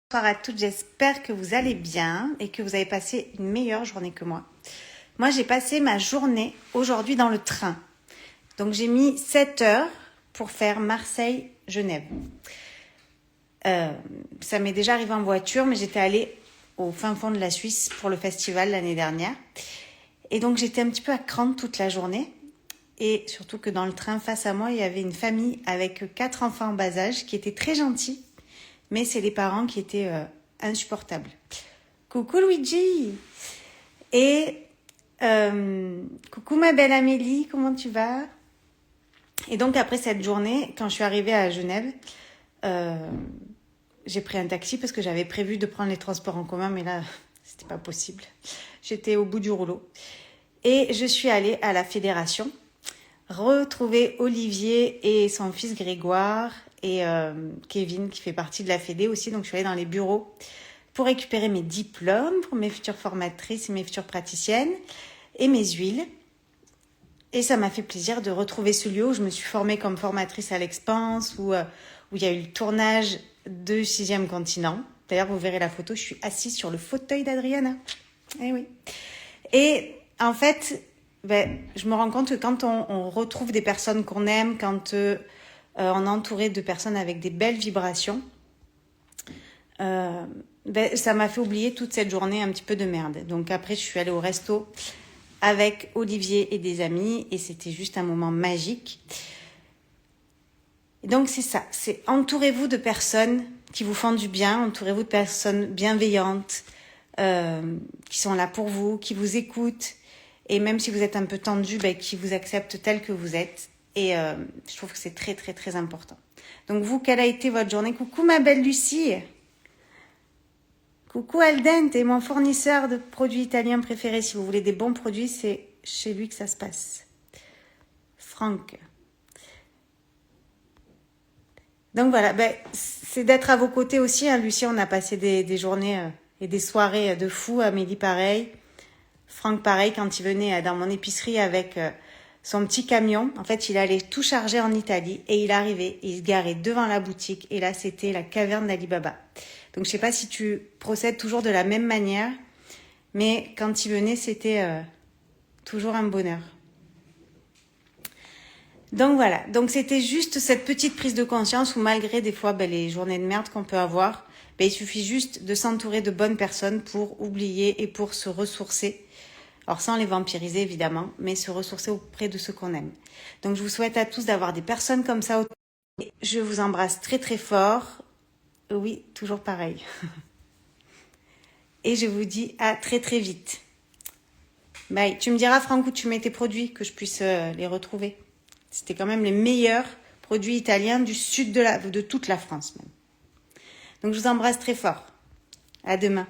Bonsoir à toutes, j'espère que vous allez bien et que vous avez passé une meilleure journée que moi. Moi, j'ai passé ma journée aujourd'hui dans le train. Donc, j'ai mis 7 heures pour faire Marseille-Genève. Ça m'est déjà arrivé en voiture, mais j'étais allée au fin fond de la Suisse pour le festival l'année dernière. Et donc, j'étais un petit peu à cran toute la journée. Et surtout que dans le train, face à moi, il y avait une famille avec 4 enfants en bas âge qui étaient très gentils. Mais c'est les parents qui étaient insupportables. Coucou Luigi. Et coucou ma belle Amélie, comment tu vas? Et donc après cette journée, quand je suis arrivée à Genève, j'ai pris un taxi parce que j'avais prévu de prendre les transports en commun, mais là, c'était pas possible. J'étais au bout du rouleau. Et je suis allée à la fédération retrouver Olivier et son fils Grégoire et Kevin qui fait partie de la fédé aussi. Donc je suis allée dans les bureaux pour récupérer mes diplômes pour mes futures formatrices et mes futures praticiennes et mes huiles. Et ça m'a fait plaisir de retrouver ce lieu où je me suis formée comme formatrice à l'Expanse, où il y a eu le tournage de 6e continent. D'ailleurs, vous verrez la photo, je suis assise sur le fauteuil d'Adriana. Eh oui. Et en fait, je me rends compte que quand on retrouve des personnes qu'on aime, quand on est entouré de personnes avec des belles vibrations, ça m'a fait oublier toute cette journée un petit peu de merde. Donc après, je suis allée au resto avec Olivier et des amis et c'était juste un moment magique. Et donc c'est ça, c'est entourez-vous de personnes qui vous font du bien, entourez-vous de personnes bienveillantes, qui sont là pour vous, qui vous écoutent. Et même si vous êtes un peu tendu, qui vous acceptent tel que vous êtes. Et je trouve que c'est très, très, très important. Donc vous, quelle a été votre journée? Coucou ma belle Lucie. Coucou Aldente, et mon fournisseur de produits italiens préférés. Si vous voulez des bons produits, c'est chez lui que ça se passe. Franck. Donc voilà, c'est d'être à vos côtés aussi. Hein. Lucie, on a passé des journées et des soirées de fou. Amélie, pareil. Franck, pareil, quand il venait dans mon épicerie avec son petit camion, en fait, il allait tout charger en Italie et il arrivait, il se garait devant la boutique et là, c'était la caverne d'Ali Baba. Donc, je sais pas si tu procèdes toujours de la même manière, mais quand il venait, c'était toujours un bonheur. Donc voilà, donc c'était juste cette petite prise de conscience où malgré des fois les journées de merde qu'on peut avoir, il suffit juste de s'entourer de bonnes personnes pour oublier et pour se ressourcer. Alors sans les vampiriser évidemment, mais se ressourcer auprès de ceux qu'on aime. Donc je vous souhaite à tous d'avoir des personnes comme ça autour. Je vous embrasse très très fort. Oui, toujours pareil. Et je vous dis à très très vite. Bye. Tu me diras Franck où tu mets tes produits, que je puisse les retrouver. C'était quand même les meilleurs produits italiens du sud de toute la France même. Donc je vous embrasse très fort. À demain.